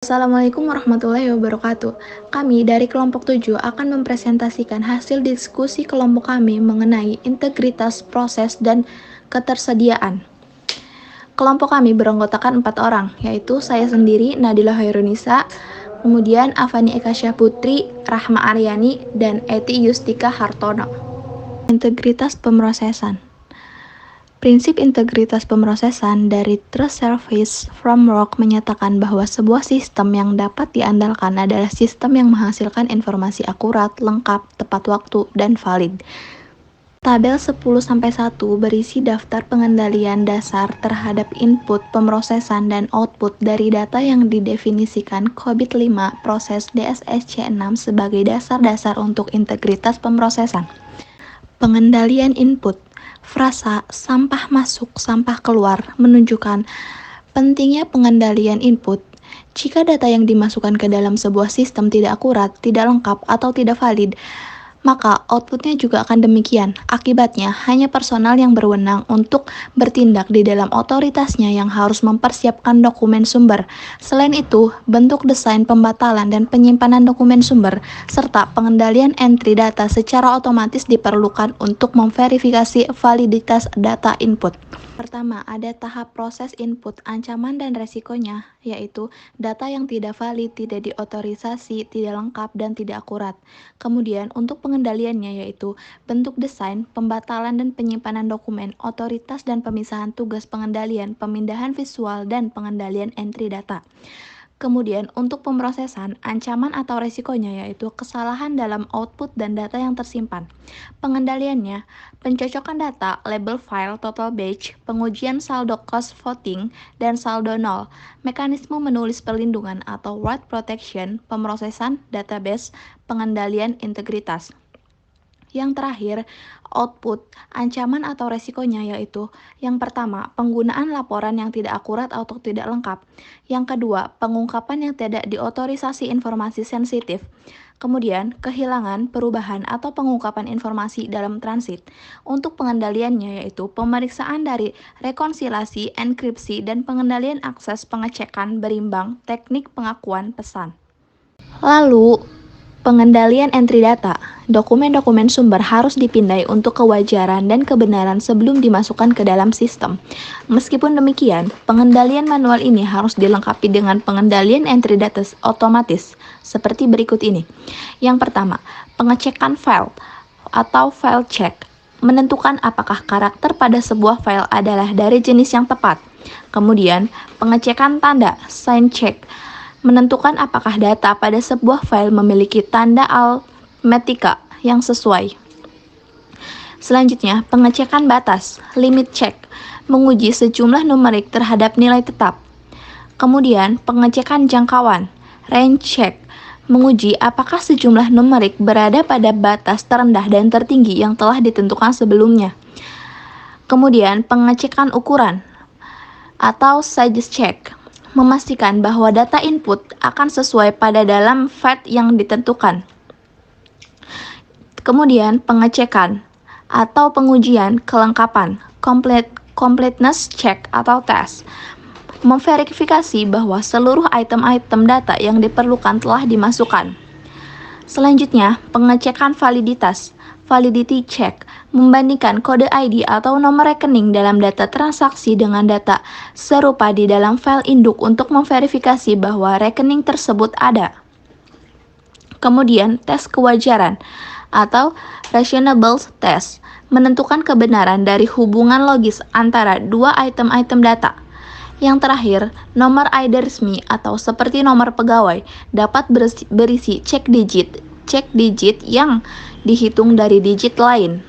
Assalamualaikum warahmatullahi wabarakatuh. Kami dari kelompok 7 akan mempresentasikan hasil diskusi kelompok kami mengenai integritas proses dan ketersediaan. Kelompok kami beranggotakan 4 orang, yaitu saya sendiri, Nadila Hoirunisa, kemudian Avani Ekasya Putri, Rahma Aryani, dan Eti Yustika Hartono. Integritas pemrosesan. Prinsip integritas pemrosesan dari Trust Service Framework menyatakan bahwa sebuah sistem yang dapat diandalkan adalah sistem yang menghasilkan informasi akurat, lengkap, tepat waktu, dan valid. Tabel 10-1 berisi daftar pengendalian dasar terhadap input, pemrosesan, dan output dari data yang didefinisikan COBIT 5 proses DSSC 6 sebagai dasar-dasar untuk integritas pemrosesan. Pengendalian input. Frasa sampah masuk, sampah keluar menunjukkan pentingnya pengendalian input. Jika data yang dimasukkan ke dalam sebuah sistem tidak akurat, tidak lengkap, atau tidak valid, maka outputnya juga akan demikian. Akibatnya, hanya personal yang berwenang untuk bertindak di dalam otoritasnya yang harus mempersiapkan dokumen sumber. Selain itu, bentuk desain pembatalan dan penyimpanan dokumen sumber, serta pengendalian entry data secara otomatis diperlukan untuk memverifikasi validitas data input. Pertama, ada tahap proses input, ancaman dan resikonya, yaitu data yang tidak valid, tidak diotorisasi, tidak lengkap, dan tidak akurat. Kemudian, untuk pengendaliannya yaitu bentuk desain, pembatalan dan penyimpanan dokumen, otoritas dan pemisahan tugas pengendalian, pemindahan visual, dan pengendalian entry data. Kemudian, untuk pemrosesan, ancaman atau resikonya yaitu kesalahan dalam output dan data yang tersimpan. Pengendaliannya, pencocokan data, label file, total batch, pengujian saldo cost voting, dan saldo nol, mekanisme menulis perlindungan atau write protection, pemrosesan, database, pengendalian integritas. Yang terakhir, output, ancaman atau resikonya yaitu yang pertama, penggunaan laporan yang tidak akurat atau tidak lengkap. Yang kedua, pengungkapan yang tidak diotorisasi informasi sensitif. Kemudian, kehilangan, perubahan, atau pengungkapan informasi dalam transit. Untuk pengendaliannya yaitu pemeriksaan dari rekonsiliasi, enkripsi, dan pengendalian akses pengecekan berimbang, teknik pengakuan pesan. Lalu, pengendalian entry data. Dokumen-dokumen sumber harus dipindai untuk kewajaran dan kebenaran sebelum dimasukkan ke dalam sistem. Meskipun demikian, pengendalian manual ini harus dilengkapi dengan pengendalian entry data otomatis, seperti berikut ini. Yang pertama, pengecekan file atau file check, menentukan apakah karakter pada sebuah file adalah dari jenis yang tepat. Kemudian, pengecekan tanda, sign check, menentukan apakah data pada sebuah file memiliki tanda alfabetika yang sesuai. Selanjutnya, pengecekan batas, limit check, menguji sejumlah numerik terhadap nilai tetap. Kemudian, pengecekan jangkauan, range check, menguji apakah sejumlah numerik berada pada batas terendah dan tertinggi yang telah ditentukan sebelumnya. Kemudian, pengecekan ukuran atau size check, memastikan bahwa data input akan sesuai pada dalam fat yang ditentukan. Kemudian, pengecekan atau pengujian kelengkapan, completeness check atau test, memverifikasi bahwa seluruh item-item data yang diperlukan telah dimasukkan. Selanjutnya, pengecekan validitas, validity check, membandingkan kode ID atau nomor rekening dalam data transaksi dengan data serupa di dalam file induk untuk memverifikasi bahwa rekening tersebut ada. Kemudian, tes kewajaran atau reasonable test, menentukan kebenaran dari hubungan logis antara dua item-item data. Yang terakhir, nomor ID resmi atau seperti nomor pegawai dapat berisi cek digit yang dihitung dari digit lain.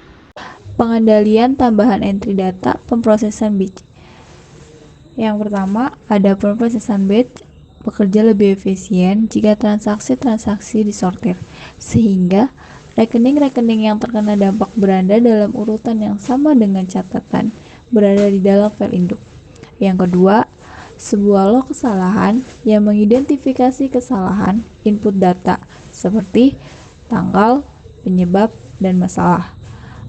Pengendalian tambahan entry data, pemrosesan batch. Yang pertama, ada pemrosesan batch bekerja lebih efisien jika transaksi-transaksi disortir, sehingga rekening-rekening yang terkena dampak berada dalam urutan yang sama dengan catatan berada di dalam file induk. Yang kedua, sebuah log kesalahan yang mengidentifikasi kesalahan input data seperti tanggal, penyebab, dan masalah,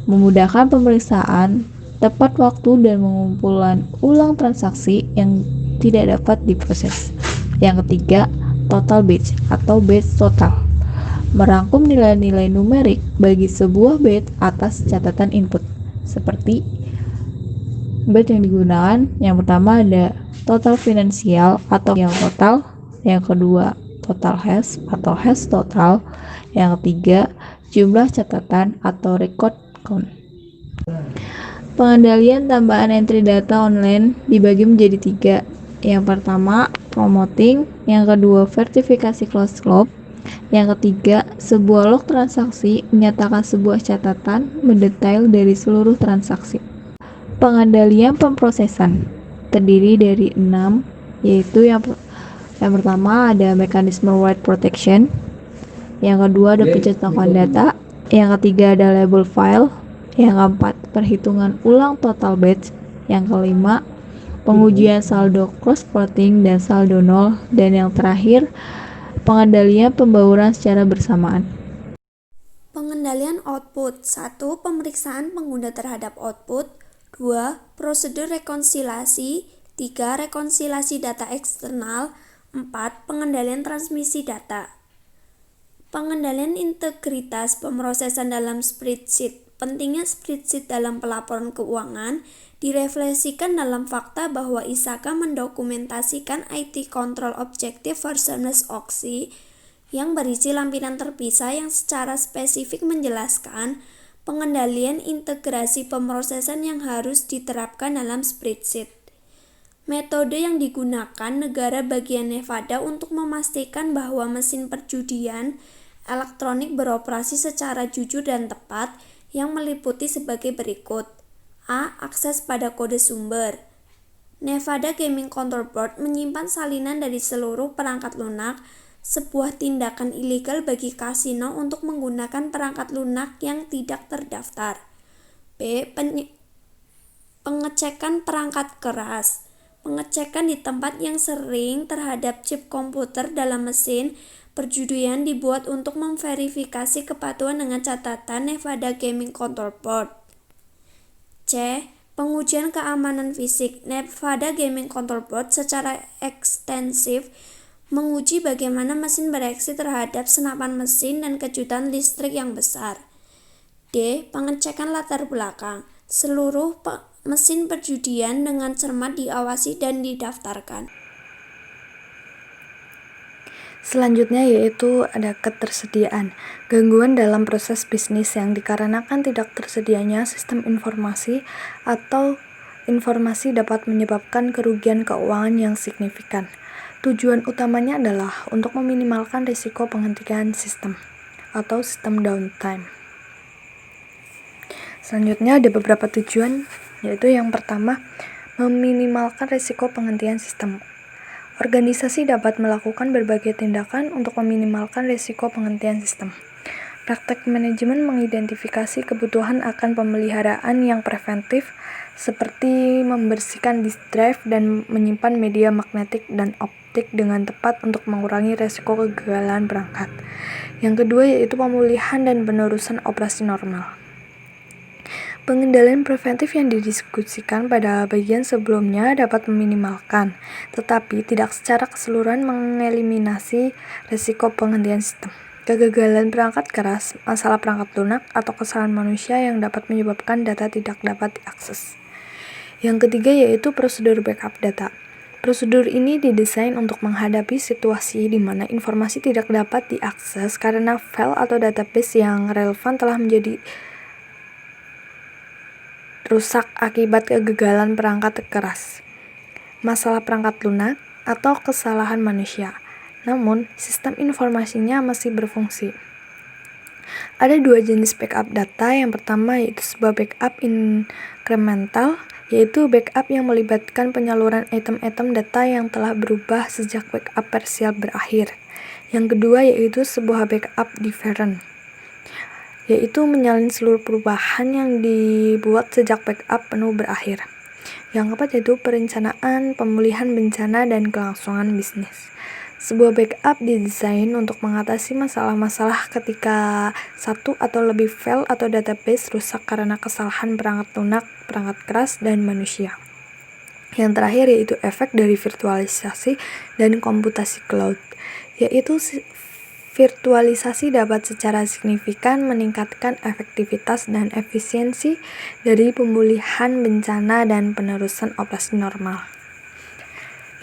memudahkan pemeriksaan tepat waktu dan pengumpulan ulang transaksi yang tidak dapat diproses. Yang ketiga, total batch atau batch total. Merangkum nilai-nilai numerik bagi sebuah batch atas catatan input. Seperti batch yang digunakan, yang pertama ada total finansial atau yang total, yang kedua total hash atau hash total, yang ketiga jumlah catatan atau record count. Pengendalian tambahan entry data online dibagi menjadi 3. Yang pertama, promoting, yang kedua, verifikasi closed loop, yang ketiga, sebuah log transaksi menyatakan sebuah catatan mendetail dari seluruh transaksi. Pengendalian pemrosesan terdiri dari 6, yaitu yang pertama ada mekanisme write protection, yang kedua ada pencetak data, yang ketiga ada label file, yang keempat perhitungan ulang total batch, yang kelima pengujian saldo cross-plotting dan saldo nol, dan yang terakhir pengendalian pembauran secara bersamaan. Pengendalian output. 1. Pemeriksaan pengguna terhadap output. 2. Prosedur rekonsiliasi. 3. Rekonsiliasi data eksternal. 4. Pengendalian transmisi data. Pengendalian integritas pemrosesan dalam spreadsheet. Pentingnya spreadsheet dalam pelaporan keuangan direfleksikan dalam fakta bahwa ISAKA mendokumentasikan IT Control Objective versus OXI yang berisi lampiran terpisah yang secara spesifik menjelaskan pengendalian integrasi pemrosesan yang harus diterapkan dalam spreadsheet. Metode yang digunakan negara bagian Nevada untuk memastikan bahwa mesin perjudian elektronik beroperasi secara jujur dan tepat yang meliputi sebagai berikut. A. Akses pada kode sumber. Nevada Gaming Control Board menyimpan salinan dari seluruh perangkat lunak, sebuah tindakan ilegal bagi kasino untuk menggunakan perangkat lunak yang tidak terdaftar. B. Pengecekan perangkat keras. Pengecekan di tempat yang sering terhadap chip komputer dalam mesin perjudian dibuat untuk memverifikasi kepatuhan dengan catatan Nevada Gaming Control Board. C. Pengujian keamanan fisik. Nevada Gaming Control Board secara ekstensif menguji bagaimana mesin bereaksi terhadap senapan mesin dan kejutan listrik yang besar. D. Pengecekan latar belakang. Seluruh mesin perjudian dengan cermat diawasi dan didaftarkan. Selanjutnya yaitu ada ketersediaan, gangguan dalam proses bisnis yang dikarenakan tidak tersedianya sistem informasi atau informasi dapat menyebabkan kerugian keuangan yang signifikan. Tujuan utamanya adalah untuk meminimalkan risiko penghentian sistem atau sistem downtime. Selanjutnya ada beberapa tujuan, yaitu yang pertama, meminimalkan risiko penghentian sistem. Organisasi dapat melakukan berbagai tindakan untuk meminimalkan risiko penghentian sistem. Praktek manajemen mengidentifikasi kebutuhan akan pemeliharaan yang preventif, seperti membersihkan disk drive dan menyimpan media magnetik dan optik dengan tepat untuk mengurangi risiko kegagalan perangkat. Yang kedua yaitu pemulihan dan penerusan operasi normal. Pengendalian preventif yang didiskusikan pada bagian sebelumnya dapat meminimalkan, tetapi tidak secara keseluruhan mengeliminasi risiko penghentian sistem. Kegagalan perangkat keras, masalah perangkat lunak, atau kesalahan manusia yang dapat menyebabkan data tidak dapat diakses. Yang ketiga yaitu prosedur backup data. Prosedur ini didesain untuk menghadapi situasi di mana informasi tidak dapat diakses karena file atau database yang relevan telah menjadi rusak akibat kegagalan perangkat keras, masalah perangkat lunak, atau kesalahan manusia. Namun, sistem informasinya masih berfungsi. Ada dua jenis backup data. Yang pertama yaitu sebuah backup incremental, yaitu backup yang melibatkan penyaluran item-item data yang telah berubah sejak backup parsial berakhir. Yang kedua yaitu sebuah backup different, yaitu menyalin seluruh perubahan yang dibuat sejak backup penuh berakhir. Yang keempat yaitu perencanaan, pemulihan bencana, dan kelangsungan bisnis. Sebuah backup didesain untuk mengatasi masalah-masalah ketika satu atau lebih file atau database rusak karena kesalahan perangkat lunak, perangkat keras, dan manusia. Yang terakhir yaitu efek dari virtualisasi dan komputasi cloud, yaitu virtualisasi dapat secara signifikan meningkatkan efektivitas dan efisiensi dari pemulihan bencana dan penerusan operasi normal.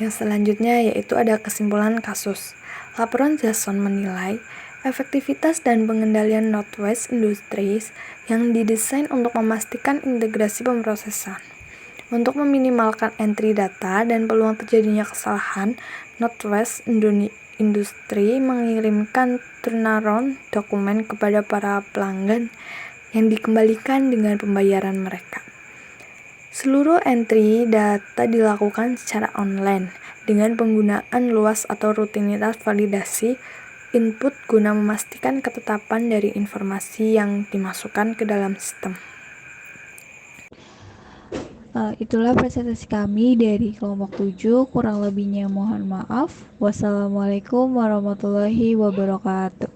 Yang selanjutnya yaitu ada kesimpulan kasus. Laporan Jason menilai efektivitas dan pengendalian Northwest Industries yang didesain untuk memastikan integrasi pemrosesan. Untuk meminimalkan entry data dan peluang terjadinya kesalahan, Northwest Industri mengirimkan turnaround dokumen kepada para pelanggan yang dikembalikan dengan pembayaran mereka. Seluruh entry data dilakukan secara online dengan penggunaan luas atau rutinitas validasi input guna memastikan ketetapan dari informasi yang dimasukkan ke dalam sistem. Itulah presentasi kami dari kelompok 7, kurang lebihnya mohon maaf. Wassalamualaikum warahmatullahi wabarakatuh.